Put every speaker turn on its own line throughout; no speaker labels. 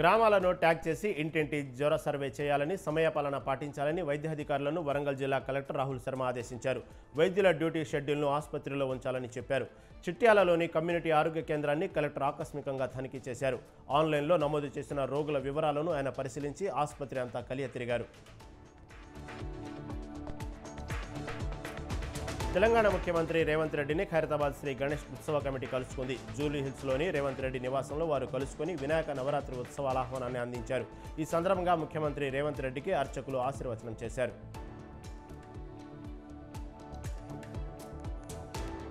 గ్రామాలను ట్యాగ్ చేసి ఇంటింటి జ్వర సర్వే చేయాలని, సమయపాలన పాటించాలని వైద్యాధికారులను వరంగల్ జిల్లా కలెక్టర్ రాహుల్ శర్మ ఆదేశించారు. వైద్యుల డ్యూటీ షెడ్యూల్ను ఆసుపత్రిలో ఉంచాలని చెప్పారు. చిట్యాలలోని కమ్యూనిటీ ఆరోగ్య కేంద్రాన్ని కలెక్టర్ ఆకస్మికంగా తనిఖీ చేశారు. ఆన్లైన్లో నమోదు చేసిన రోగుల వివరాలను ఆయన పరిశీలించి ఆసుపత్రి అంతా కలియ తిరిగారు. తెలంగాణ ముఖ్యమంత్రి రేవంత్ రెడ్డిని ఖైరతాబాద్ శ్రీ గణేష్ ఉత్సవ కమిటీ కలుసుకుంది. జూలీ హిల్స్లోని రేవంత్ రెడ్డి నివాసంలో వారు కలుసుకుని వినాయక నవరాత్రి ఉత్సవాల ఆహ్వానాన్ని అందించారు. ఈ సందర్భంగా ముఖ్యమంత్రి రేవంత్ రెడ్డికి అర్చకులు ఆశీర్వచనం చేశారు.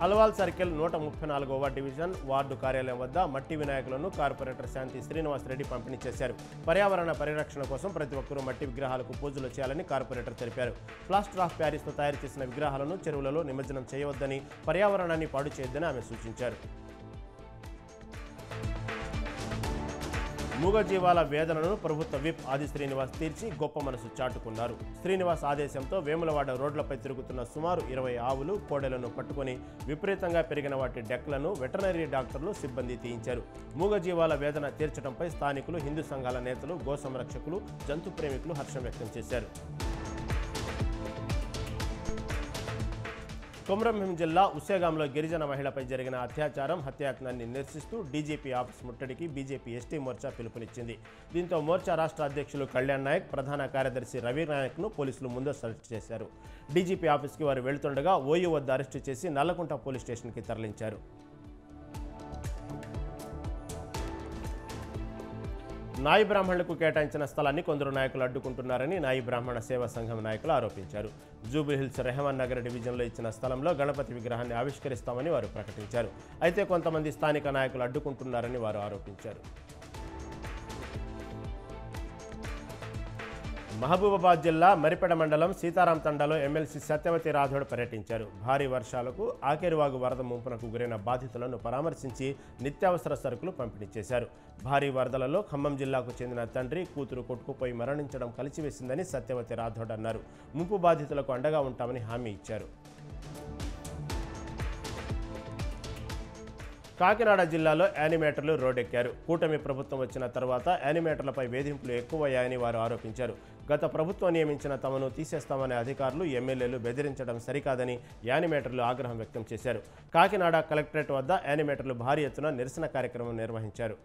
అల్వాల్ సర్కిల్ 134వ డివిజన్ వార్డు కార్యాలయం వద్ద మట్టి వినాయకులను కార్పొరేటర్ శాంతి శ్రీనివాస్ రెడ్డి పంపిణీ చేశారు. పర్యావరణ పరిరక్షణ కోసం ప్రతి ఒక్కరూ మట్టి విగ్రహాలకు పూజలు చేయాలని కార్పొరేటర్ తెలిపారు. ప్లాస్టర్ ఆఫ్ ప్యారిస్తో తయారు చేసిన విగ్రహాలను చెరువులలో నిమజ్జనం చేయవద్దని, పర్యావరణాన్ని పాడు చేయొద్దని ఆమె సూచించారు. మూగజీవాల వేదనను ప్రభుత్వ విప్ ఆది శ్రీనివాస్ తీర్చి గొప్ప మనసు చాటుకున్నారు. శ్రీనివాస్ ఆదేశంతో వేములవాడ రోడ్లపై తిరుగుతున్న సుమారు 20 ఆవులు, కోడెలను పట్టుకుని విపరీతంగా పెరిగిన వాటి డెక్లను వెటర్నరీ డాక్టర్లు, సిబ్బంది తీయించారు. మూగజీవాల వేదన తీర్చడంపై స్థానికులు, హిందూ సంఘాల నేతలు, గో సంరక్షకులు, జంతు ప్రేమికులు హర్షం వ్యక్తం చేశారు. కొమరంభీం జిల్లా ఉస్సేగాంలో గిరిజన మహిళపై జరిగిన అత్యాచారం, హత్యాయత్నాన్ని నిరసిస్తూ డీజీపీ ఆఫీస్ ముట్టడికి బీజేపీ ఎస్టీ మోర్చా పిలుపునిచ్చింది. దీంతో మోర్చా రాష్ట్ర అధ్యక్షులు కళ్యాణ్ నాయక్, ప్రధాన కార్యదర్శి రవి నాయక్ను పోలీసులు ముందస్తు అరెస్టు చేశారు. డీజీపీ ఆఫీస్కి వారు వెళుతుండగా ఓయూ వద్ద అరెస్టు చేసి నల్లకుంట పోలీస్ స్టేషన్కి తరలించారు. నాయి బ్రాహ్మణులకు కేటాయించిన స్థలాన్ని కొందరు నాయకులు అడ్డుకుంటున్నారని నాయి బ్రాహ్మణ సేవా సంఘం నాయకులు ఆరోపించారు. జూబ్లీహిల్స్ రెహమాన్ నగర్ డివిజన్లో ఇచ్చిన స్థలంలో గణపతి విగ్రహాన్ని ఆవిష్కరిస్తామని వారు ప్రకటించారు. అయితే కొంతమంది స్థానిక నాయకులు అడ్డుకుంటున్నారని వారు ఆరోపించారు. మహబూబాబాద్ జిల్లా మరిపెడ మండలం సీతారాం తండాలో ఎమ్మెల్సీ సత్యవతి రాథోడ్ పర్యటించారు. భారీ వర్షాలకు ఆకేరువాగు వరద ముంపునకు గురైన బాధితులను పరామర్శించి నిత్యావసర సరుకులు పంపిణీ చేశారు. భారీ వరదలలో ఖమ్మం జిల్లాకు చెందిన తండ్రి, కూతురు కొట్టుకుపోయి మరణించడం కలిసివేసిందని సత్యవతి రాథోడ్ అన్నారు. ముంపు బాధితులకు అండగా ఉంటామని హామీ ఇచ్చారు. కాకినాడ జిల్లాలో యానిమేటర్లు రోడ్డెక్కారు. కూటమి ప్రభుత్వం వచ్చిన తర్వాత యానిమేటర్లపై వేధింపులు ఎక్కువయ్యాయని వారు ఆరోపించారు. గత ప్రభుత్వం నియమించిన తమను తీసేస్తామనే అధికారులు, ఎమ్మెల్యేలు బెదిరించడం సరికాదని యానిమేటర్లు ఆగ్రహం వ్యక్తం చేశారు. కాకినాడ కలెక్టరేట్ వద్ద యానిమేటర్లు భారీ ఎత్తున నిరసన కార్యక్రమం నిర్వహించారు.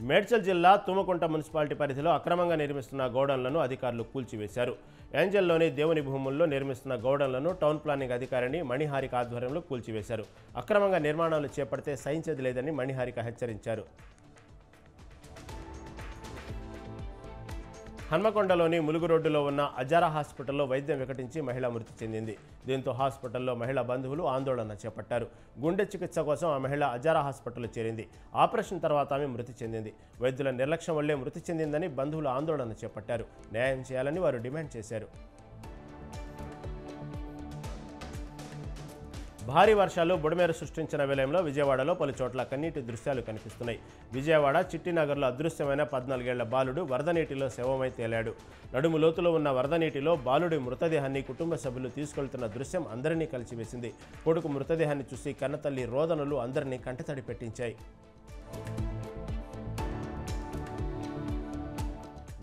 మేడ్చల్ జిల్లా తుమ్మకుంట మున్సిపాలిటీ పరిధిలో అక్రమంగా నిర్మిస్తున్న గోడౌన్లను అధికారులు కూల్చివేశారు. ఏంజల్లోని దేవుని భూముల్లో నిర్మిస్తున్న గోడౌన్లను టౌన్ ప్లానింగ్ అధికారిని మణిహారిక ఆధ్వర్యంలో కూల్చివేశారు. అక్రమంగా నిర్మాణాలు చేపడితే సహించేది లేదని మణిహారిక హెచ్చరించారు. హన్మకొండలోని ములుగు రోడ్డులో ఉన్న అజారా హాస్పిటల్లో వైద్యం వికటించి మహిళ మృతి చెందింది. దీంతో హాస్పిటల్లో మహిళ బంధువులు ఆందోళన చేపట్టారు. గుండె చికిత్స కోసం ఆ మహిళ అజారా హాస్పిటల్లో చేరింది. ఆపరేషన్ తర్వాత ఆమె మృతి చెందింది. వైద్యుల నిర్లక్ష్యం వల్లే మృతి చెందిందని బంధువులు ఆందోళన చేపట్టారు. న్యాయం చేయాలని వారు డిమాండ్ చేశారు. భారీ వర్షాలు బుడమేరు సృష్టించిన విలయంలో విజయవాడలో పలు చోట్ల కన్నీటి దృశ్యాలు కనిపిస్తున్నాయి. విజయవాడ చిట్టినగర్లో అదృశ్యమైన 14 ఏళ్ల బాలుడు వరద నీటిలో శవమై తేలాడు. నడుము లోతులో ఉన్న వరద నీటిలో బాలుడి మృతదేహాన్ని కుటుంబ సభ్యులు తీసుకెళ్తున్న దృశ్యం అందరినీ కలిసివేసింది. కొడుకు మృతదేహాన్ని చూసి కన్నతల్లి రోదనలు అందరినీ కంటతడి పెట్టించాయి.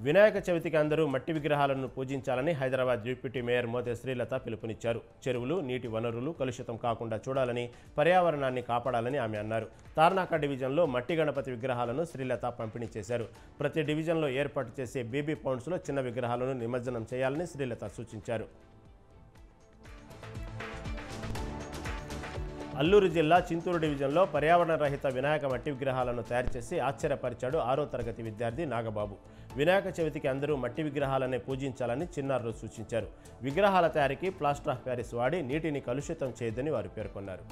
వినాయక చవితికి అందరూ మట్టి విగ్రహాలను పూజించాలని హైదరాబాద్ డిప్యూటీ మేయర్ మోతే శ్రీలత పిలుపునిచ్చారు. చెరువులు, నీటి వనరులు కలుషితం కాకుండా చూడాలని, పర్యావరణాన్ని కాపాడాలని ఆమె అన్నారు. తార్నాక డివిజన్లో మట్టి గణపతి విగ్రహాలను శ్రీలత పంపిణీ చేశారు. ప్రతి డివిజన్లో ఏర్పాటు చేసే బేబీ పౌండ్స్లో చిన్న విగ్రహాలను నిమజ్జనం చేయాలని శ్రీలత సూచించారు. అల్లూరు జిల్లా చింతూరు డివిజన్లో పర్యావరణ రహిత వినాయక మట్టి విగ్రహాలను తయారు చేసి ఆశ్చర్యపరిచాడు 6వ తరగతి విద్యార్థి నాగబాబు. వినాయక చవితికి అందరూ మట్టి విగ్రహాలనే పూజించాలని చిన్నారులు సూచించారు. విగ్రహాల తయారీకి ప్లాస్టర్ ఆఫ్ ప్యారిస్ వాడి నీటిని కలుషితం చేయొద్దని వారు పేర్కొన్నారు.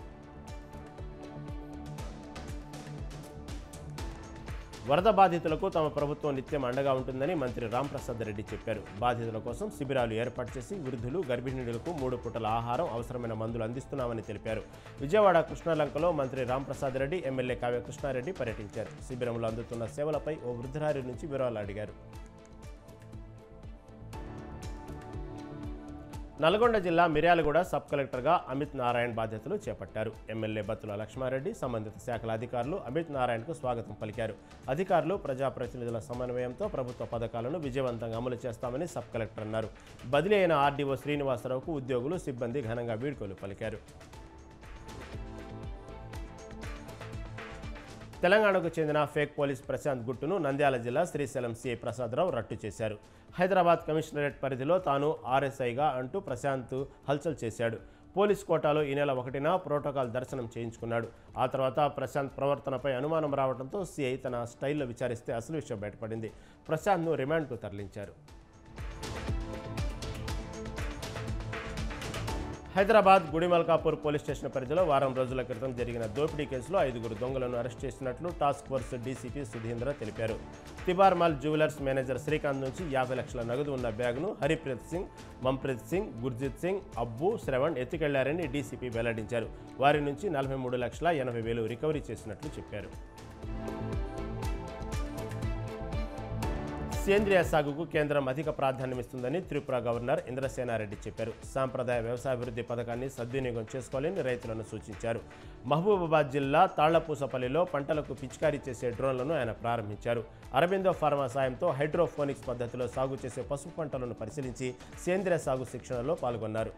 వరద బాధితులకు తమ ప్రభుత్వం నిత్యం అండగా ఉంటుందని మంత్రి రాంప్రసాద్ రెడ్డి చెప్పారు. బాధితుల కోసం శిబిరాలు ఏర్పాటు చేసి వృద్ధులు, గర్భిణీలకు 3 పూటల ఆహారం, అవసరమైన మందులు అందిస్తున్నామని తెలిపారు. విజయవాడ కృష్ణలంకలో మంత్రి రాంప్రసాద్ రెడ్డి, ఎమ్మెల్యే కావ్య కృష్ణారెడ్డి పర్యటించారు. శిబిరంలో అందుతున్న సేవలపై ఓ వృద్ధురాలి నుంచి వివరాలు అడిగారు. నల్గొండ జిల్లా మిర్యాలగూడ సబ్ కలెక్టర్గా అమిత్ నారాయణ్ బాధ్యతలు చేపట్టారు. ఎమ్మెల్యే బత్తుల లక్ష్మారెడ్డి సంబంధిత శాఖల అధికారులు అమిత్ నారాయణ్కు స్వాగతం పలికారు. అధికారులు ప్రజాప్రతినిధుల సమన్వయంతో ప్రభుత్వ పథకాలను విజయవంతంగా అమలు చేస్తామని సబ్ కలెక్టర్ అన్నారు. బదిలీ అయిన ఆర్డీఓ శ్రీనివాసరావుకు ఉద్యోగులు సిబ్బంది ఘనంగా వీడ్కోలు పలికారు. తెలంగాణకు చెందిన ఫేక్ పోలీస్ ప్రశాంత్ గుట్టును నంద్యాల జిల్లా శ్రీశైలం సీఐ ప్రసాదరావు రట్టు చేశారు. హైదరాబాద్ కమిషనరేట్ పరిధిలో తాను ఆర్ఎస్ఐగా అంటూ ప్రశాంత్ హల్చల్ చేశాడు. పోలీస్ కోటాలో ఈ నెల 1న ప్రోటోకాల్ దర్శనం చేయించుకున్నాడు. ఆ తర్వాత ప్రశాంత్ ప్రవర్తనపై అనుమానం రావడంతో సీఐ తన స్టైల్లో విచారిస్తే అసలు విషయం బయటపడింది. ప్రశాంత్ను రిమాండ్కు తరలించారు. హైదరాబాద్ గుడిమల్కాపూర్ పోలీస్ స్టేషన్ పరిధిలో వారం రోజుల క్రితం జరిగిన దోపిడీ కేసులో 5 దొంగలను అరెస్ట్ చేసినట్లు టాస్క్ ఫోర్స్ డీసీపీ సుధీంద్ర తెలిపారు. తిబార్మాల్ జ్యువెలర్స్ మేనేజర్ శ్రీకాంత్ నుంచి 50 లక్షల నగదు ఉన్న బ్యాగును హరిప్రీత్ సింగ్, మంప్రీత్ సింగ్, గుర్జిత్ సింగ్, అబ్బు, శ్రవణ్ ఎత్తుకెళ్లారని డీసీపీ వెల్లడించారు. వారి నుంచి 43,80,000 రికవరీ చేసినట్లు చెప్పారు. సేంద్రియ సాగుకు కేంద్రం అధిక ప్రాధాన్యమిస్తుందని త్రిపుర గవర్నర్ ఇంద్రసేనారెడ్డి చెప్పారు. సాంప్రదాయ వ్యవసాయాభివృద్ధి పథకాన్ని సద్వినియోగం చేసుకోవాలని రైతులను సూచించారు. మహబూబాబాద్ జిల్లా తాళ్లపూసపల్లిలో పంటలకు పిచికారీ చేసే డ్రోన్లను ఆయన ప్రారంభించారు. అరబిందో ఫార్మా సాయంతో హైడ్రోఫోనిక్స్ పద్ధతిలో సాగు చేసే పసుపు పంటలను పరిశీలించి సేంద్రియ సాగు శిక్షణలో పాల్గొన్నారు.